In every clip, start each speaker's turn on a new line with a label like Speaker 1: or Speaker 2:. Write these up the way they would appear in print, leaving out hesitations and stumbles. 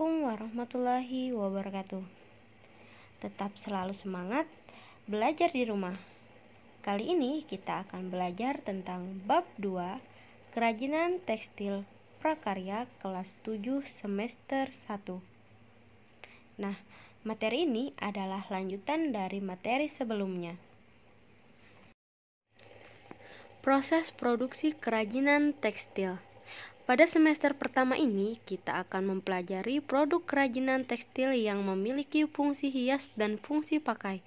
Speaker 1: Assalamualaikum warahmatullahi wabarakatuh. Tetap selalu semangat belajar di rumah. Kali ini kita akan belajar tentang bab 2 Kerajinan Tekstil Prakarya kelas 7 semester 1. Nah, materi ini adalah lanjutan dari materi sebelumnya. Proses produksi kerajinan tekstil. Pada semester pertama ini, kita akan mempelajari produk kerajinan tekstil yang memiliki fungsi hias dan fungsi pakai,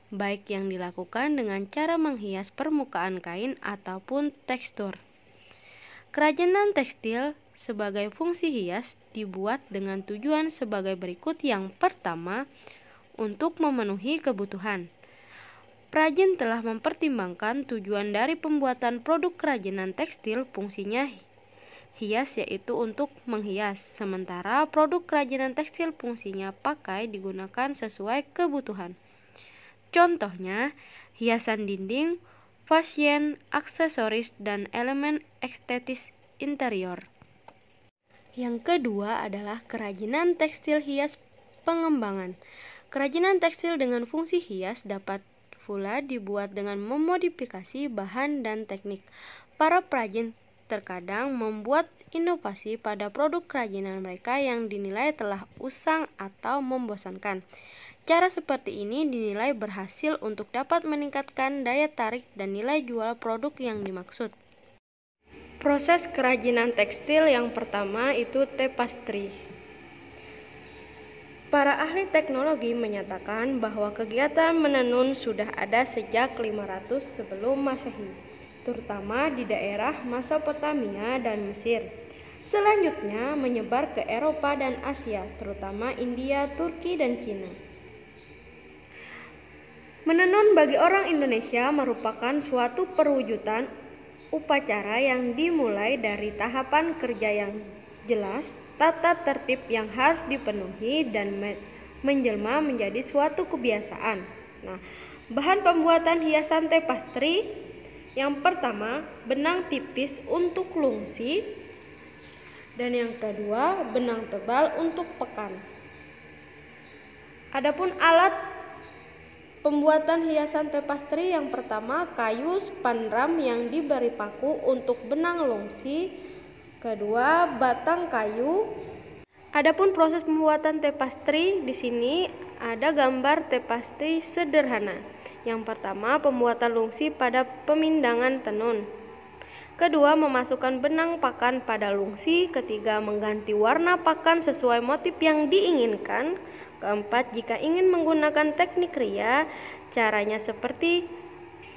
Speaker 1: baik yang dilakukan dengan cara menghias permukaan kain ataupun tekstur. Kerajinan tekstil sebagai fungsi hias dibuat dengan tujuan sebagai berikut. Yang pertama, untuk memenuhi kebutuhan. Perajin telah mempertimbangkan tujuan dari pembuatan produk kerajinan tekstil, fungsinya hias yaitu untuk menghias, sementara produk kerajinan tekstil fungsinya pakai digunakan sesuai kebutuhan. Contohnya, hiasan dinding, fasien, aksesoris, dan elemen estetis interior. Yang kedua adalah kerajinan tekstil hias pengembangan. Kerajinan tekstil dengan fungsi hias dapat pula dibuat dengan memodifikasi bahan dan teknik. Para perajin terkadang membuat inovasi pada produk kerajinan mereka yang dinilai telah usang atau membosankan. Cara seperti ini dinilai berhasil untuk dapat meningkatkan daya tarik dan nilai jual produk yang dimaksud. Proses kerajinan tekstil yang pertama itu tapestry. Para ahli teknologi menyatakan bahwa kegiatan menenun sudah ada sejak 500 sebelum Masehi, terutama di daerah Mesopotamia dan Mesir. Selanjutnya menyebar ke Eropa dan Asia, terutama India, Turki, dan Cina. Menenun bagi orang Indonesia merupakan suatu perwujudan upacara yang dimulai dari tahapan kerja yang jelas, tata tertib yang harus dipenuhi, dan menjelma menjadi suatu kebiasaan. Nah, bahan pembuatan hiasan tapestry yang pertama, benang tipis untuk lungsi, dan yang kedua, benang tebal untuk pekan. Adapun alat pembuatan hiasan tapestry yang pertama, kayu spandram yang diberi paku untuk benang lungsi, kedua, batang kayu. Adapun proses pembuatan tapestry di sini ada gambar tapestry sederhana. Yang pertama, pembuatan lungsi pada pemindangan tenun. Kedua, memasukkan benang pakan pada lungsi. Ketiga, mengganti warna pakan sesuai motif yang diinginkan. Keempat, jika ingin menggunakan teknik ria, caranya seperti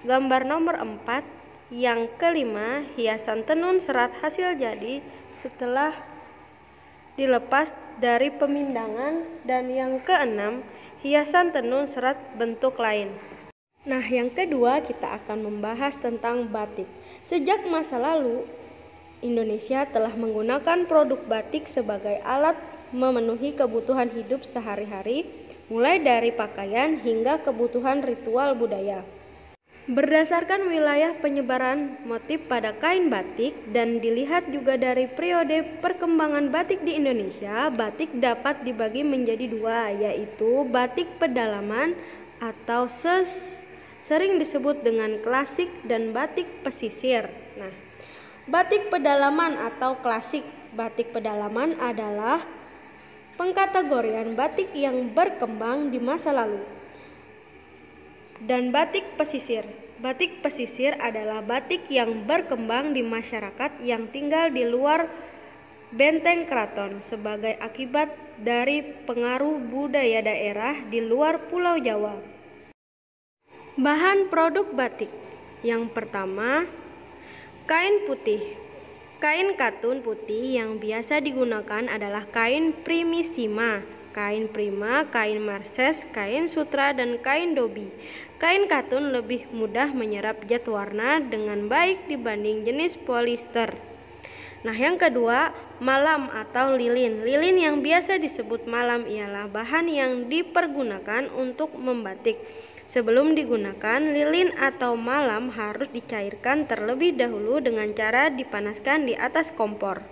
Speaker 1: gambar nomor 4. Yang kelima, hiasan tenun serat hasil jadi setelah dilepas dari pemindangan. Dan yang keenam, hiasan tenun serat bentuk lain. Nah, yang kedua kita akan membahas tentang batik. Sejak masa lalu, Indonesia telah menggunakan produk batik sebagai alat memenuhi kebutuhan hidup sehari-hari, mulai dari pakaian hingga kebutuhan ritual budaya. Berdasarkan wilayah penyebaran motif pada kain batik dan dilihat juga dari periode perkembangan batik di Indonesia, batik dapat dibagi menjadi dua, yaitu batik pedalaman atau sering disebut dengan klasik dan batik pesisir. Nah, batik pedalaman atau klasik. Batik pedalaman adalah pengkategorian batik yang berkembang di masa lalu. Dan batik pesisir. Batik pesisir adalah batik yang berkembang di masyarakat yang tinggal di luar benteng keraton sebagai akibat dari pengaruh budaya daerah di luar Pulau Jawa. Bahan produk batik. Yang pertama, kain putih. Kain katun putih yang biasa digunakan adalah kain primissima, kain prima, kain marses, kain sutra, dan kain dobi. Kain katun lebih mudah menyerap zat warna dengan baik dibanding jenis polister. Nah, yang kedua, malam atau lilin. Lilin yang biasa disebut malam ialah bahan yang dipergunakan untuk membatik. Sebelum digunakan, lilin atau malam harus dicairkan terlebih dahulu dengan cara dipanaskan di atas kompor.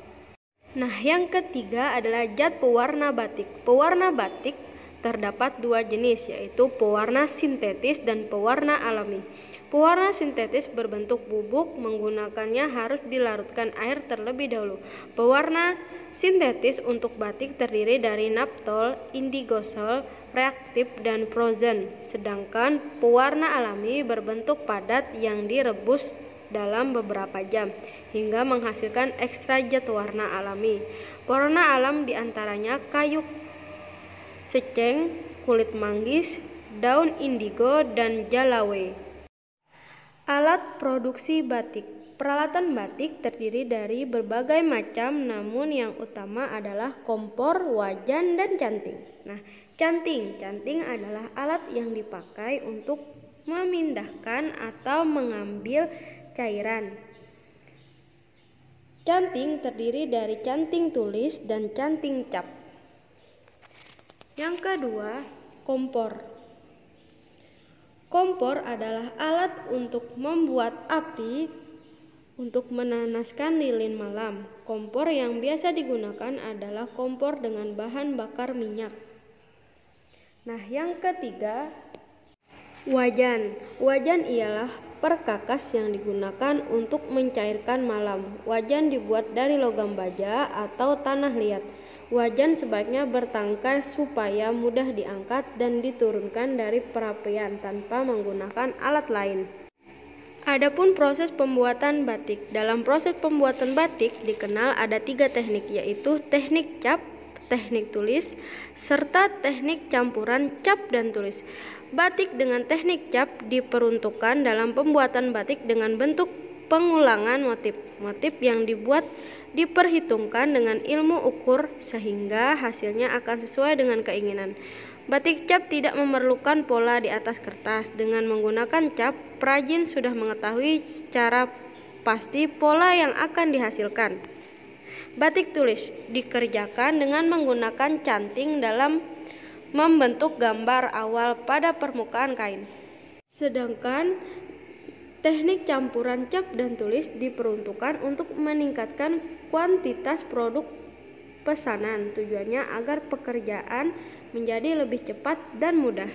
Speaker 1: Nah, yang ketiga adalah zat pewarna batik. Pewarna batik terdapat dua jenis, yaitu pewarna sintetis dan pewarna alami. Pewarna sintetis berbentuk bubuk, menggunakannya harus dilarutkan air terlebih dahulu. Pewarna sintetis untuk batik terdiri dari naphtol, indigosol, reaktif, dan frozen. Sedangkan pewarna alami berbentuk padat yang direbus dalam beberapa jam hingga menghasilkan ekstrak zat warna alami. Pewarna alam diantaranya kayu seceng, kulit manggis, daun indigo, dan jalawe. Alat produksi batik. Peralatan batik terdiri dari berbagai macam, namun yang utama adalah kompor, wajan, dan canting. Nah, canting adalah alat yang dipakai untuk memindahkan atau mengambil cairan. Canting terdiri dari canting tulis dan canting cap. Yang kedua, kompor. Kompor adalah alat untuk membuat api untuk menanaskan lilin malam. Kompor yang biasa digunakan adalah kompor dengan bahan bakar minyak. Nah, yang ketiga, wajan. Wajan ialah perkakas yang digunakan untuk mencairkan malam. Wajan dibuat dari logam baja atau tanah liat. Wajan sebaiknya bertangkai supaya mudah diangkat dan diturunkan dari perapian tanpa menggunakan alat lain. Adapun proses pembuatan batik. Dalam proses pembuatan batik dikenal ada 3 teknik, yaitu teknik cap, teknik tulis, serta teknik campuran cap dan tulis. Batik dengan teknik cap diperuntukkan dalam pembuatan batik dengan bentuk pengulangan motif. Motif yang dibuat diperhitungkan dengan ilmu ukur sehingga hasilnya akan sesuai dengan keinginan. Batik cap tidak memerlukan pola di atas kertas. Dengan menggunakan cap, perajin sudah mengetahui secara pasti pola yang akan dihasilkan. Batik tulis dikerjakan dengan menggunakan canting dalam membentuk gambar awal pada permukaan kain. Sedangkan teknik campuran cap dan tulis diperuntukkan untuk meningkatkan kuantitas produk pesanan. Tujuannya agar pekerjaan menjadi lebih cepat dan mudah.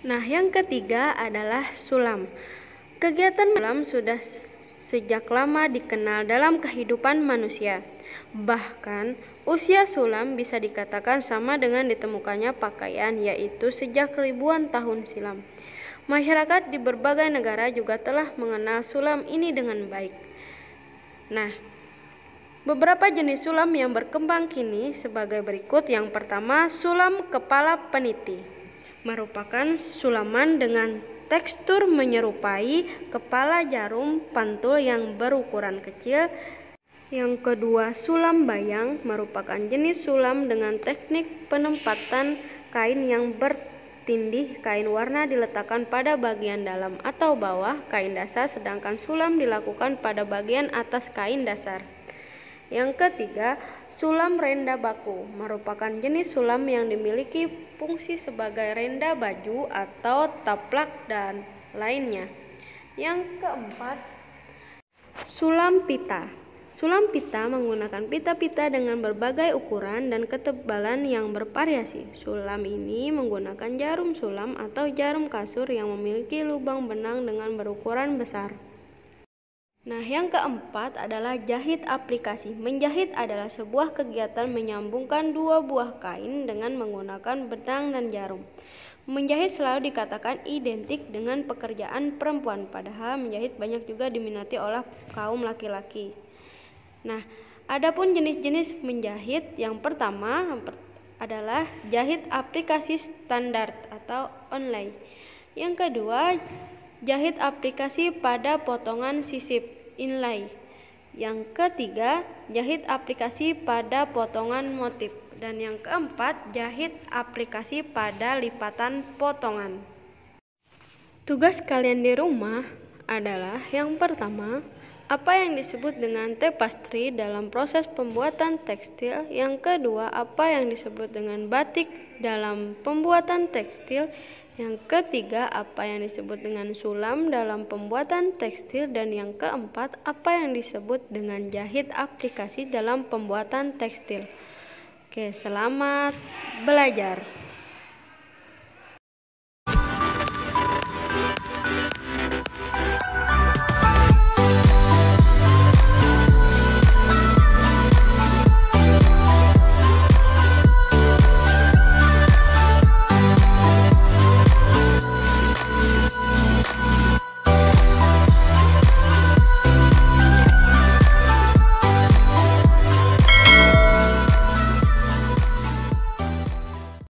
Speaker 1: Nah, yang ketiga adalah sulam. Kegiatan sulam sudah sejak lama dikenal dalam kehidupan manusia. Bahkan, usia sulam bisa dikatakan sama dengan ditemukannya pakaian, yaitu sejak ribuan tahun silam. Masyarakat di berbagai negara juga telah mengenal sulam ini dengan baik. Nah, beberapa jenis sulam yang berkembang kini sebagai berikut. Yang pertama, sulam kepala peniti. Merupakan sulaman dengan tekstur menyerupai kepala jarum pantul yang berukuran kecil. Yang kedua, sulam bayang merupakan jenis sulam dengan teknik penempatan kain yang bertindih. Kain warna diletakkan pada bagian dalam atau bawah kain dasar, sedangkan sulam dilakukan pada bagian atas kain dasar. Yang ketiga, sulam renda baku merupakan jenis sulam yang dimiliki fungsi sebagai renda baju atau taplak dan lainnya. Yang keempat, sulam pita. Sulam pita menggunakan pita-pita dengan berbagai ukuran dan ketebalan yang bervariasi. Sulam ini menggunakan jarum sulam atau jarum kasur yang memiliki lubang benang dengan berukuran besar. Nah, yang keempat adalah jahit aplikasi. Menjahit adalah sebuah kegiatan menyambungkan dua buah kain dengan menggunakan benang dan jarum. Menjahit selalu dikatakan identik dengan pekerjaan perempuan, padahal menjahit banyak juga diminati oleh kaum laki-laki. Nah, adapun jenis-jenis menjahit, yang pertama adalah jahit aplikasi standar atau online. Yang kedua, jahit aplikasi pada potongan sisip inlay. Yang ketiga, jahit aplikasi pada potongan motif. Dan yang keempat, jahit aplikasi pada lipatan potongan. Tugas kalian di rumah adalah yang pertama, apa yang disebut dengan tapestry dalam proses pembuatan tekstil. Yang kedua, apa yang disebut dengan batik dalam pembuatan tekstil. Yang ketiga, apa yang disebut dengan sulam dalam pembuatan tekstil. Dan yang keempat, apa yang disebut dengan jahit aplikasi dalam pembuatan tekstil. Oke, selamat belajar.